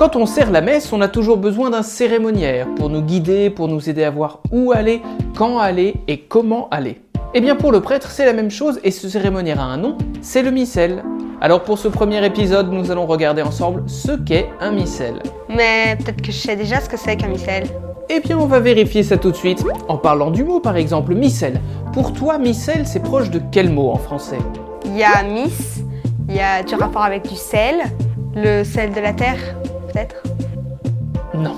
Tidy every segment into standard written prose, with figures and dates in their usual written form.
Quand on sert la messe, on a toujours besoin d'un cérémoniaire pour nous guider, pour nous aider à voir où aller, quand aller et comment aller. Et bien pour le prêtre, c'est la même chose et ce cérémoniaire a un nom, c'est le missel. Alors pour ce premier épisode, nous allons regarder ensemble ce qu'est un missel. Mais peut-être que je sais déjà ce que c'est qu'un missel. Eh bien on va vérifier ça tout de suite, en parlant du mot par exemple, missel. Pour toi, missel, c'est proche de quel mot en français? Il y a miss, il y a du rapport avec du sel, le sel de la terre, peut-être? Non.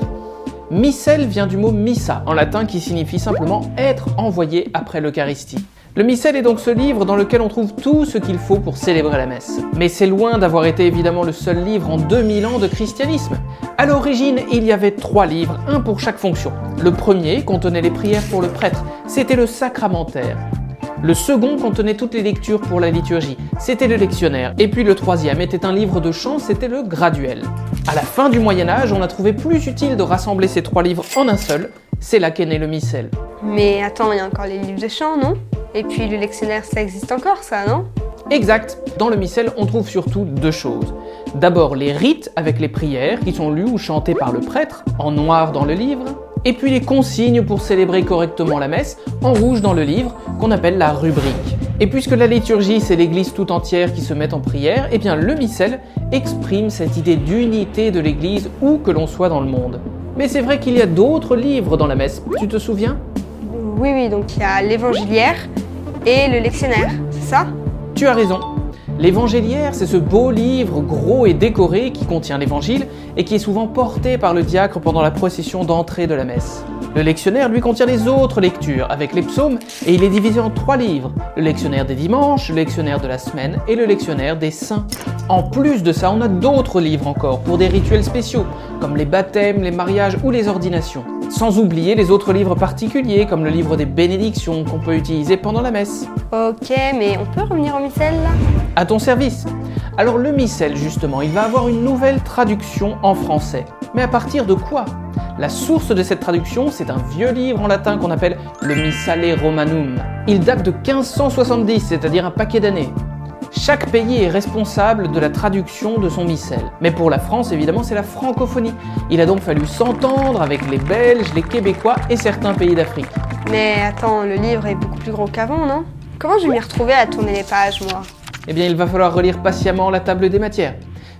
Missel vient du mot missa, en latin qui signifie simplement être envoyé après l'Eucharistie. Le missel est donc ce livre dans lequel on trouve tout ce qu'il faut pour célébrer la messe. Mais c'est loin d'avoir été évidemment le seul livre en 2000 ans de christianisme. À l'origine, il y avait 3 livres, un pour chaque fonction. Le premier contenait les prières pour le prêtre, c'était le sacramentaire. Le second contenait toutes les lectures pour la liturgie, c'était le lectionnaire. Et puis le troisième était un livre de chant, c'était le graduel. À la fin du Moyen-Âge, on a trouvé plus utile de rassembler ces 3 livres en un seul. C'est là qu'est né le missel. Mais attends, il y a encore les livres de chant, non? Et puis le lectionnaire, ça existe encore, ça, non? Exact. Dans le missel, on trouve surtout 2 choses. D'abord les rites avec les prières qui sont lues ou chantées par le prêtre, en noir dans le livre. Et puis les consignes pour célébrer correctement la messe, en rouge dans le livre, qu'on appelle la rubrique. Et puisque la liturgie, c'est l'église tout entière qui se met en prière, eh bien le missel exprime cette idée d'unité de l'église où que l'on soit dans le monde. Mais c'est vrai qu'il y a d'autres livres dans la messe, tu te souviens? Oui, donc il y a l'évangiliaire et le lectionnaire, c'est ça? Tu as raison. L'évangéliaire, c'est ce beau livre gros et décoré qui contient l'évangile et qui est souvent porté par le diacre pendant la procession d'entrée de la messe. Le lectionnaire, lui, contient les autres lectures avec les psaumes et il est divisé en 3 livres. Le lectionnaire des dimanches, le lectionnaire de la semaine et le lectionnaire des saints. En plus de ça, on a d'autres livres encore pour des rituels spéciaux, comme les baptêmes, les mariages ou les ordinations. Sans oublier les autres livres particuliers, comme le livre des bénédictions qu'on peut utiliser pendant la messe. Ok, mais on peut revenir au missel là? À ton service. Alors le missel, justement, il va avoir une nouvelle traduction en français. Mais à partir de quoi? La source de cette traduction, c'est un vieux livre en latin qu'on appelle le Missale Romanum. Il date de 1570, c'est-à-dire un paquet d'années. Chaque pays est responsable de la traduction de son missel. Mais pour la France, évidemment, c'est la francophonie. Il a donc fallu s'entendre avec les Belges, les Québécois et certains pays d'Afrique. Mais attends, le livre est beaucoup plus gros qu'avant, non? Comment je vais m'y retrouver à tourner les pages, moi? Eh bien, il va falloir relire patiemment la table des matières.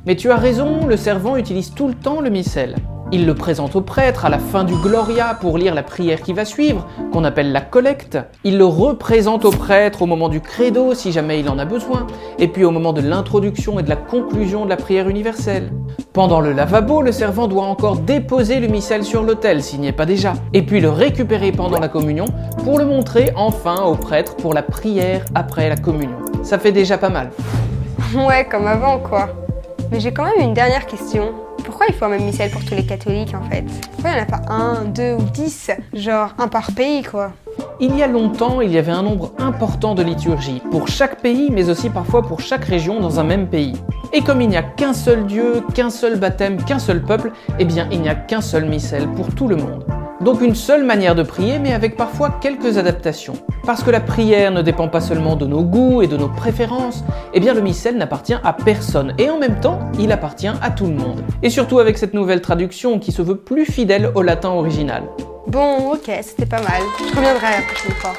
Mais tu as raison, le servant utilise tout le temps le missel. Il le présente au prêtre à la fin du Gloria pour lire la prière qui va suivre, qu'on appelle la collecte. Il le représente au prêtre au moment du credo si jamais il en a besoin, et puis au moment de l'introduction et de la conclusion de la prière universelle. Pendant le lavabo, le servant doit encore déposer le missel sur l'autel s'il n'y est pas déjà, et puis le récupérer pendant la communion pour le montrer enfin au prêtre pour la prière après la communion. Ça fait déjà pas mal. Ouais, comme avant, quoi. Mais j'ai quand même une dernière question. Pourquoi il faut un même missel pour tous les catholiques, en fait? Pourquoi il n'y en a pas 1, 2 ou 10? Genre un par pays, quoi. Il y a longtemps, il y avait un nombre important de liturgies, pour chaque pays, mais aussi parfois pour chaque région dans un même pays. Et comme il n'y a qu'un seul Dieu, qu'un seul baptême, qu'un seul peuple, eh bien il n'y a qu'un seul missel pour tout le monde. Donc une seule manière de prier, mais avec parfois quelques adaptations. Parce que la prière ne dépend pas seulement de nos goûts et de nos préférences, eh bien le missel n'appartient à personne, et en même temps, il appartient à tout le monde. Et surtout avec cette nouvelle traduction qui se veut plus fidèle au latin original. Bon, ok, c'était pas mal. Je reviendrai la prochaine fois.